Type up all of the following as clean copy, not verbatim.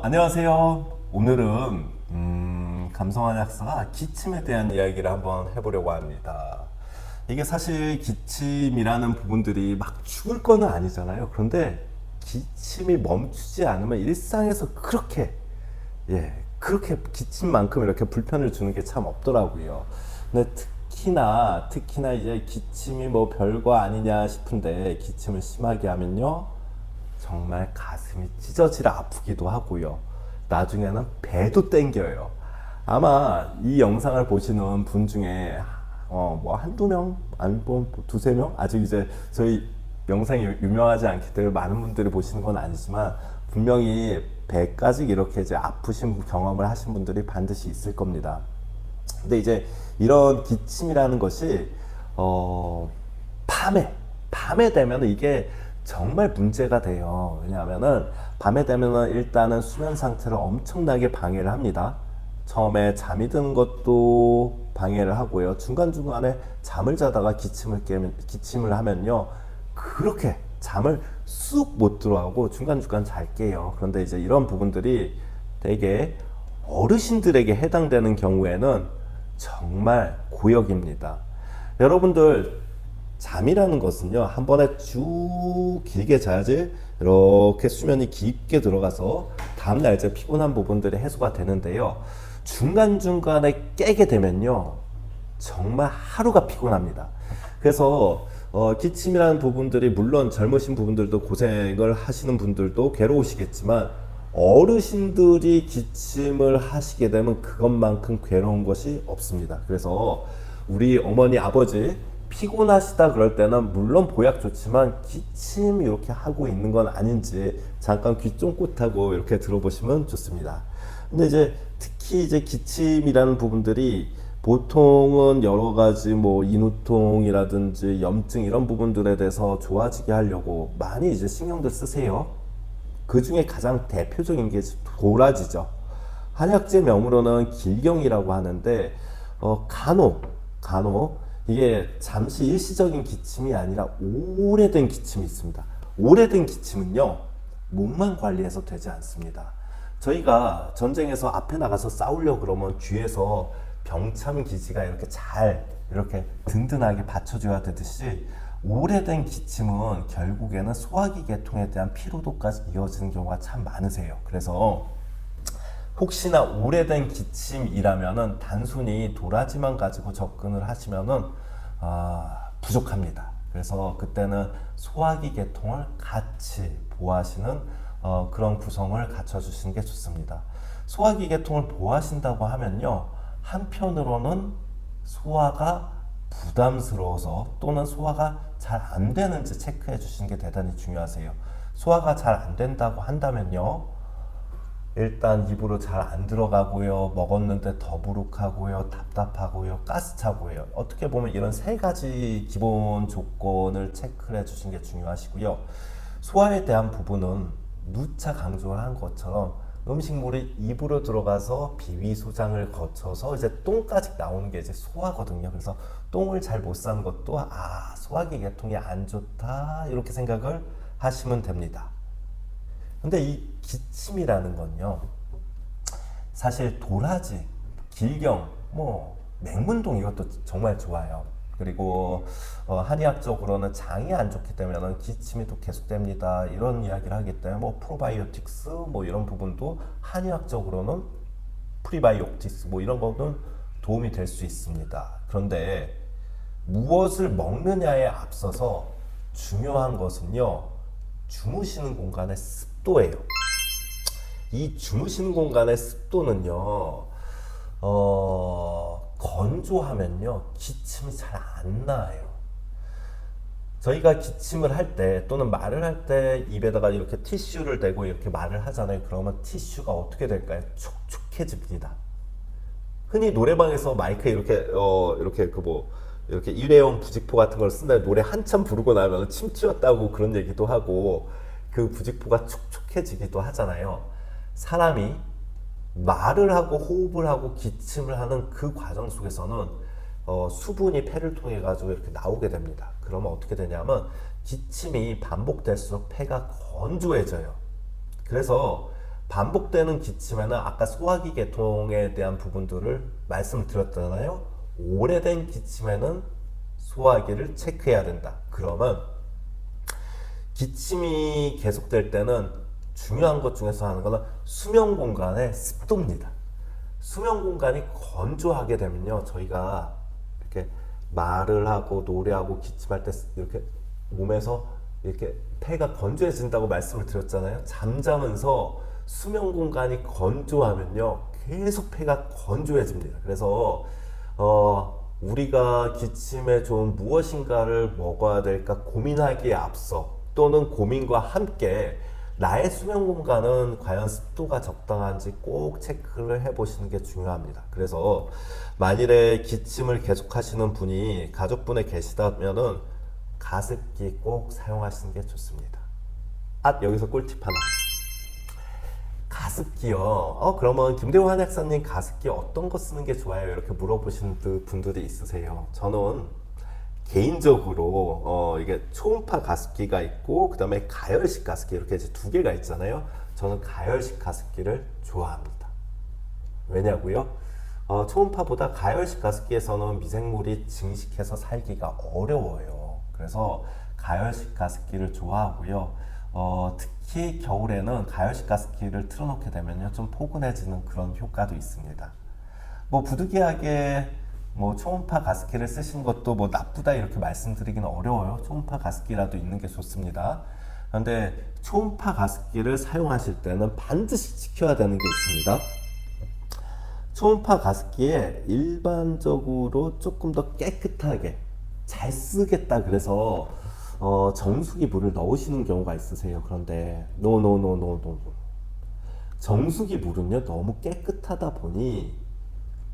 안녕하세요. 오늘은 감성한 약사가 기침에 대한 이야기를 한번 해보려고 합니다. 이게 사실 기침이라는 부분들이 막 죽을 거는 아니잖아요. 그런데 기침이 멈추지 않으면 일상에서 그렇게 기침만큼 이렇게 불편을 주는 게 참 없더라고요. 근데 특히나 이제 기침이 뭐 별거 아니냐 싶은데 기침을 심하게 하면요. 정말 가슴이 찢어지라 아프기도 하고요. 나중에는 배도 땡겨요. 아마 이 영상을 보시는 분 중에 뭐 한두 명, 아니 뭐 두세 명? 아직 이제 저희 영상이 유명하지 않기 때문에 많은 분들이 보시는 건 아니지만 분명히 배까지 이렇게 이제 아프신 경험을 하신 분들이 반드시 있을 겁니다. 근데 이제 이런 기침이라는 것이 밤에 되면 이게 정말 문제가 돼요. 왜냐하면은 밤에 되면은 일단은 수면 상태를 엄청나게 방해를 합니다. 처음에 잠이 드는 것도 방해를 하고요. 중간중간에 잠을 자다가 기침을 하면요. 그렇게 잠을 쑥 못 들어가고 중간중간 잘 깨요. 그런데 이제 이런 부분들이 되게 어르신들에게 해당되는 경우에는 정말 고역입니다. 여러분들 잠이라는 것은요, 한 번에 쭉 길게 자야지 이렇게 수면이 깊게 들어가서 다음날 이제 피곤한 부분들이 해소가 되는데요. 중간중간에 깨게 되면요, 정말 하루가 피곤합니다. 그래서 기침이라는 부분들이 물론 젊으신 부분들도 고생을 하시는 분들도 괴로우시겠지만 어르신들이 기침을 하시게 되면 그것만큼 괴로운 것이 없습니다. 그래서 우리 어머니 아버지 피곤하시다 그럴 때는 물론 보약 좋지만 기침 이렇게 하고 있는 건 아닌지 잠깐 귀 쫑긋하고 이렇게 들어보시면 좋습니다. 근데 이제 특히 이제 기침이라는 부분들이 보통은 여러 가지 뭐 인후통이라든지 염증 이런 부분들에 대해서 좋아지게 하려고 많이 이제 신경들 쓰세요. 그 중에 가장 대표적인 게 도라지죠. 한약재 명으로는 길경이라고 하는데 간혹 이게 잠시 일시적인 기침이 아니라 오래된 기침이 있습니다. 오래된 기침은요, 목만 관리해서 되지 않습니다. 저희가 전쟁에서 앞에 나가서 싸우려고 그러면 뒤에서 병참 기지가 이렇게 든든하게 받쳐줘야 되듯이 오래된 기침은 결국에는 소화기 계통에 대한 피로도까지 이어지는 경우가 참 많으세요. 그래서 혹시나 오래된 기침이라면은 단순히 도라지만 가지고 접근을 하시면은 부족합니다. 그래서 그때는 소화기 계통을 같이 보호하시는 그런 구성을 갖춰주시는 게 좋습니다. 소화기 계통을 보호하신다고 하면요, 한편으로는 소화가 부담스러워서 또는 소화가 잘 안 되는지 체크해 주시는 게 대단히 중요하세요. 소화가 잘 안 된다고 한다면요, 일단 입으로 잘 안 들어가고요, 먹었는데 더부룩하고요, 답답하고요, 가스차고요. 어떻게 보면 이런 세 가지 기본 조건을 체크를 해주시는 게 중요하시고요. 소화에 대한 부분은 누차 강조를 한 것처럼 음식물이 입으로 들어가서 비위소장을 거쳐서 이제 똥까지 나오는 게 이제 소화거든요. 그래서 똥을 잘 못 싸는 것도 소화기 계통이 안 좋다 이렇게 생각을 하시면 됩니다. 근데 이 기침이라는 건요, 사실 도라지, 길경, 뭐 맹문동 이것도 정말 좋아요. 그리고 한의학적으로는 장이 안 좋기 때문에 기침이 또 계속됩니다 이런 이야기를 하기 때문에 뭐 프로바이오틱스 뭐 이런 부분도 한의학적으로는 프리바이오틱스 뭐 이런 거는 도움이 될 수 있습니다. 그런데 무엇을 먹느냐에 앞서서 중요한 것은요, 주무시는 공간의 습도예요. 이 주무시는 공간의 습도는요, 건조하면요, 기침이 잘 안 나요. 저희가 기침을 할 때 또는 말을 할 때 입에다가 이렇게 티슈를 대고 이렇게 말을 하잖아요. 그러면 티슈가 어떻게 될까요? 촉촉해집니다. 흔히 노래방에서 마이크에 이렇게 일회용 부직포 같은 걸 쓴 다음에 노래 한참 부르고 나면 침 튀었다고 그런 얘기도 하고 그 부직포가 촉촉해지기도 하잖아요. 사람이 말을 하고 호흡을 하고 기침을 하는 그 과정 속에서는 수분이 폐를 통해 가지고 이렇게 나오게 됩니다. 그러면 어떻게 되냐면 기침이 반복될수록 폐가 건조해져요. 그래서 반복되는 기침에는 아까 소화기 계통에 대한 부분들을 말씀을 드렸잖아요. 오래된 기침에는 소화기를 체크해야 된다. 그러면 기침이 계속될 때는 중요한 것 중에서 하는 거는 수면 공간의 습도입니다. 수면 공간이 건조하게 되면요, 저희가 이렇게 말을 하고 노래하고 기침할 때 이렇게 몸에서 이렇게 폐가 건조해진다고 말씀을 드렸잖아요. 잠자면서 수면 공간이 건조하면요, 계속 폐가 건조해집니다. 그래서 우리가 기침에 좋은 무엇인가를 먹어야 될까 고민하기에 앞서, 또는 고민과 함께 나의 수면 공간은 과연 습도가 적당한지 꼭 체크를 해 보시는 게 중요합니다. 그래서 만일에 기침을 계속 하시는 분이 가족분에 계시다면은 가습기 꼭 사용하시는 게 좋습니다. 여기서 꿀팁 하나. 가습기요. 그러면 김대호 한약사님, 가습기 어떤 거 쓰는 게 좋아요? 이렇게 물어보시는 분들이 있으세요. 저는 개인적으로 이게 초음파 가습기가 있고, 그 다음에 가열식 가습기, 이렇게 이제 두 개가 있잖아요. 저는 가열식 가습기를 좋아합니다. 왜냐고요? 초음파보다 가열식 가습기에서는 미생물이 증식해서 살기가 어려워요. 그래서 가열식 가습기를 좋아하고요. 특히 겨울에는 가열식 가습기를 틀어놓게 되면요, 좀 포근해지는 그런 효과도 있습니다. 뭐 부득이하게 뭐 초음파 가습기를 쓰시는 것도 뭐 나쁘다 이렇게 말씀드리기는 어려워요. 초음파 가습기라도 있는 게 좋습니다. 그런데 초음파 가습기를 사용하실 때는 반드시 지켜야 되는 게 있습니다. 초음파 가습기에 일반적으로 조금 더 깨끗하게 잘 쓰겠다 그래서 정수기 물을 넣으시는 경우가 있으세요. 그런데 노. 정수기 물은요, 너무 깨끗하다 보니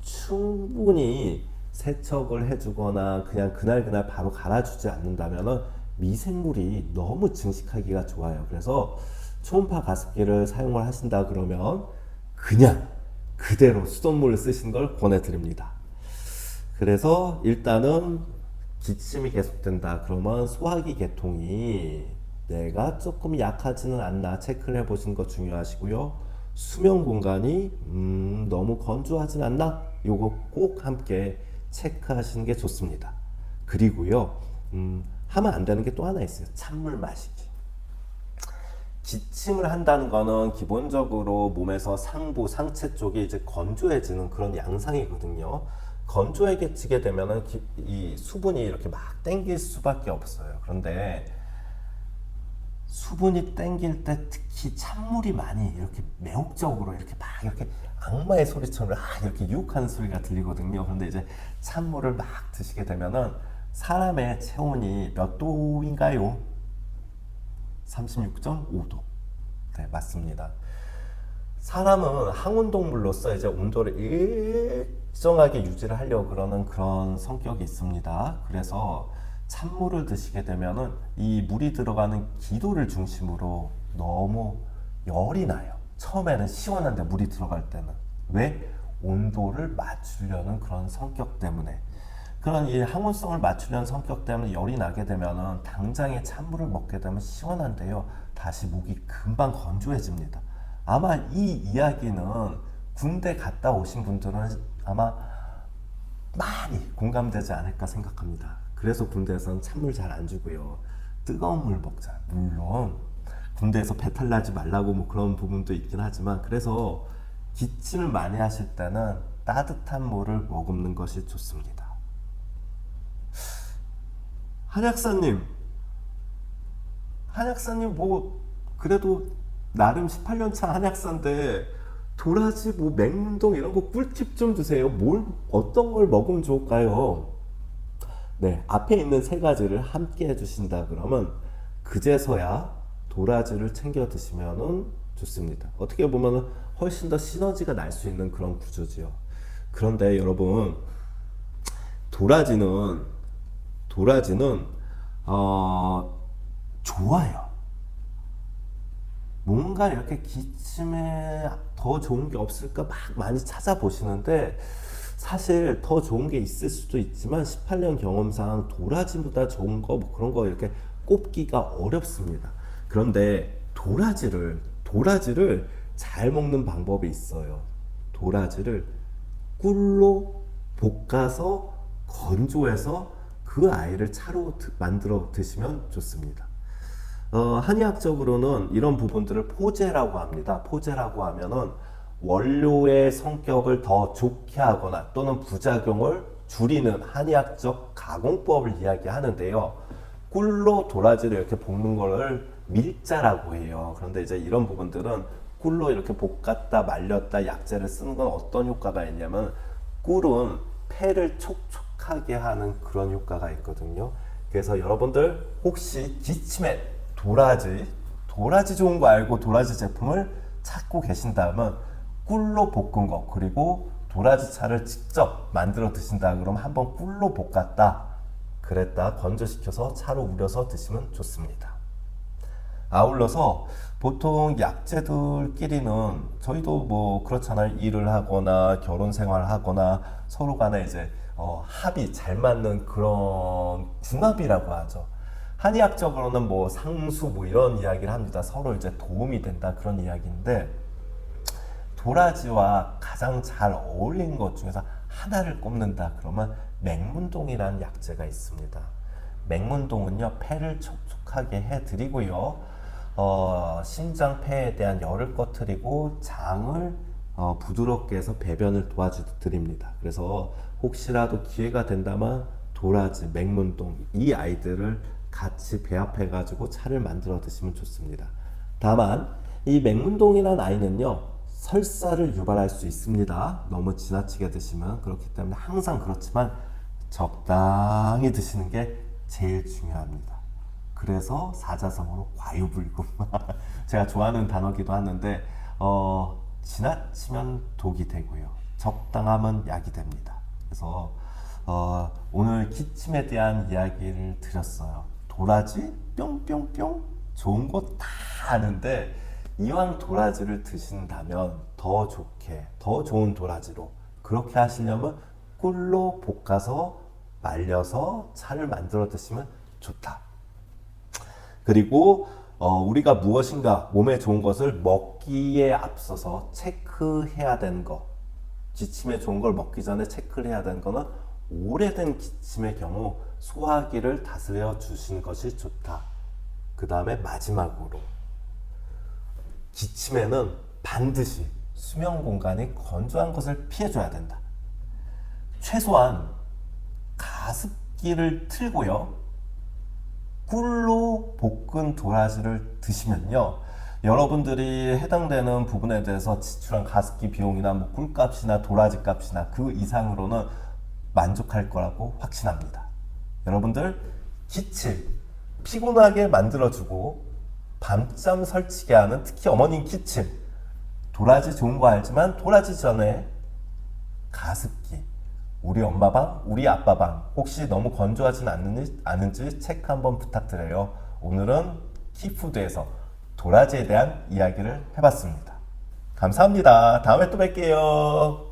충분히 세척을 해주거나 그냥 그날 바로 갈아주지 않는다면 미생물이 너무 증식하기가 좋아요. 그래서 초음파 가습기를 사용을 하신다 그러면 그냥 그대로 수돗물을 쓰시는 걸 권해드립니다. 그래서 일단은 기침이 계속된다 그러면 소화기 계통이 내가 조금 약하지는 않나 체크를 해보시는 거 중요하시고요. 수면 공간이 너무 건조하진 않나? 요거 꼭 함께 체크하시는 게 좋습니다. 그리고요, 하면 안 되는 게 또 하나 있어요. 찬물 마시기. 기침을 한다는 거는 기본적으로 몸에서 상부, 상체 쪽이 이제 건조해지는 그런 양상이거든요. 건조해지게 되면은 이 수분이 이렇게 막 땡길 수밖에 없어요. 그런데 수분이 땡길 때 특히 찬물이 많이 이렇게 매혹적으로 이렇게 막 이렇게 악마의 소리처럼 이렇게 유혹하는 소리가 들리거든요. 그런데 이제 찬물을 막 드시게 되면은 사람의 체온이 몇 도인가요? 36.5도. 네, 맞습니다. 사람은 항온동물로서 이제 온도를 일정하게 유지를 하려고 그러는 그런 성격이 있습니다. 그래서 찬물을 드시게 되면은 이 물이 들어가는 기도를 중심으로 너무 열이 나요. 처음에는 시원한데 물이 들어갈 때는. 왜? 온도를 맞추려는 그런 성격 때문에. 그런 이 항온성을 맞추려는 성격 때문에 열이 나게 되면은 당장에 찬물을 먹게 되면 시원한데요, 다시 목이 금방 건조해집니다. 아마 이 이야기는 군대 갔다 오신 분들은 아마 많이 공감되지 않을까 생각합니다. 그래서 군대에서는 찬물 잘 안 주고요, 뜨거운 물 먹자. 물론 군대에서 배탈 나지 말라고 뭐 그런 부분도 있긴 하지만, 그래서 기침을 많이 하실 때는 따뜻한 물을 머금는 것이 좋습니다. 한약사님 뭐 그래도 나름 18년차 한약사인데 도라지 뭐 맹문동 이런 거 꿀팁 좀 주세요. 어떤 걸 먹으면 좋을까요? 네, 앞에 있는 세 가지를 함께 해주신다 그러면 그제서야 도라지를 챙겨 드시면은 좋습니다. 어떻게 보면은 훨씬 더 시너지가 날 수 있는 그런 구조지요. 그런데 여러분, 도라지는 좋아요. 뭔가 이렇게 기침에 더 좋은 게 없을까 막 많이 찾아보시는데, 사실 더 좋은 게 있을 수도 있지만 18년 경험상 도라지보다 좋은 거 뭐 그런 거 이렇게 꼽기가 어렵습니다. 그런데 도라지를 잘 먹는 방법이 있어요. 도라지를 꿀로 볶아서 건조해서 그 아이를 차로 만들어 드시면 좋습니다. 한의학적으로는 이런 부분들을 포제라고 합니다. 포제라고 하면은 원료의 성격을 더 좋게 하거나 또는 부작용을 줄이는 한의학적 가공법을 이야기하는데요. 꿀로 도라지를 이렇게 볶는 거를 밀자라고 해요. 그런데 이제 이런 부분들은 꿀로 이렇게 볶았다 말렸다 약재를 쓰는 건 어떤 효과가 있냐면, 꿀은 폐를 촉촉하게 하는 그런 효과가 있거든요. 그래서 여러분들 혹시 기침에 도라지 좋은 거 알고 도라지 제품을 찾고 계신다면 꿀로 볶은 거, 그리고 도라지 차를 직접 만들어 드신다 그러면 한번 꿀로 볶았다 그랬다 건조시켜서 차로 우려서 드시면 좋습니다. 아울러서 보통 약재들끼리는 저희도 뭐 그렇잖아요. 일을 하거나 결혼 생활을 하거나 서로 간에 이제 합이 잘 맞는 그런 궁합이라고 하죠. 한의학적으로는 뭐 상수 뭐 이런 이야기를 합니다. 서로 이제 도움이 된다 그런 이야기인데, 도라지와 가장 잘 어울리는 것 중에서 하나를 꼽는다 그러면 맹문동이라는 약재가 있습니다. 맹문동은요, 폐를 촉촉하게 해드리고요, 신장 폐에 대한 열을 꺼트리고 장을 부드럽게 해서 배변을 도와드립니다. 그래서 혹시라도 기회가 된다면 도라지, 맹문동 이 아이들을 같이 배합해 가지고 차를 만들어 드시면 좋습니다. 다만 이 맹문동이라는 아이는요, 설사를 유발할 수 있습니다. 너무 지나치게 드시면. 그렇기 때문에 항상 그렇지만 적당히 드시는 게 제일 중요합니다. 그래서 사자성어로 과유불급 제가 좋아하는 단어기도 하는데, 지나치면 독이 되고요, 적당하면 약이 됩니다. 그래서 오늘 기침에 대한 이야기를 드렸어요. 도라지 뿅뿅뿅 좋은 거 다 아는데, 이왕 도라지를 드신다면 더 좋게, 더 좋은 도라지로 그렇게 하시려면 꿀로 볶아서 말려서 차를 만들어 드시면 좋다. 그리고 우리가 무엇인가 몸에 좋은 것을 먹기에 앞서서 체크해야 되는 거, 기침에 좋은 걸 먹기 전에 체크를 해야 되는 거는 오래된 기침의 경우 소화기를 다스려 주시는 것이 좋다. 그 다음에 마지막으로, 기침에는 반드시 수면 공간이 건조한 것을 피해줘야 된다. 최소한 가습기를 틀고요, 꿀로 볶은 도라지를 드시면요, 여러분들이 해당되는 부분에 대해서 지출한 가습기 비용이나 뭐 꿀값이나 도라지 값이나 그 이상으로는 만족할 거라고 확신합니다. 여러분들 기침 피곤하게 만들어주고 밤잠 설치게 하는, 특히 어머님 기침, 도라지 좋은 거 알지만 도라지 전에 가습기, 우리 엄마 방, 우리 아빠 방 혹시 너무 건조하진 않은지 체크 한번 부탁드려요. 오늘은 키푸드에서 도라지에 대한 이야기를 해봤습니다. 감사합니다. 다음에 또 뵐게요.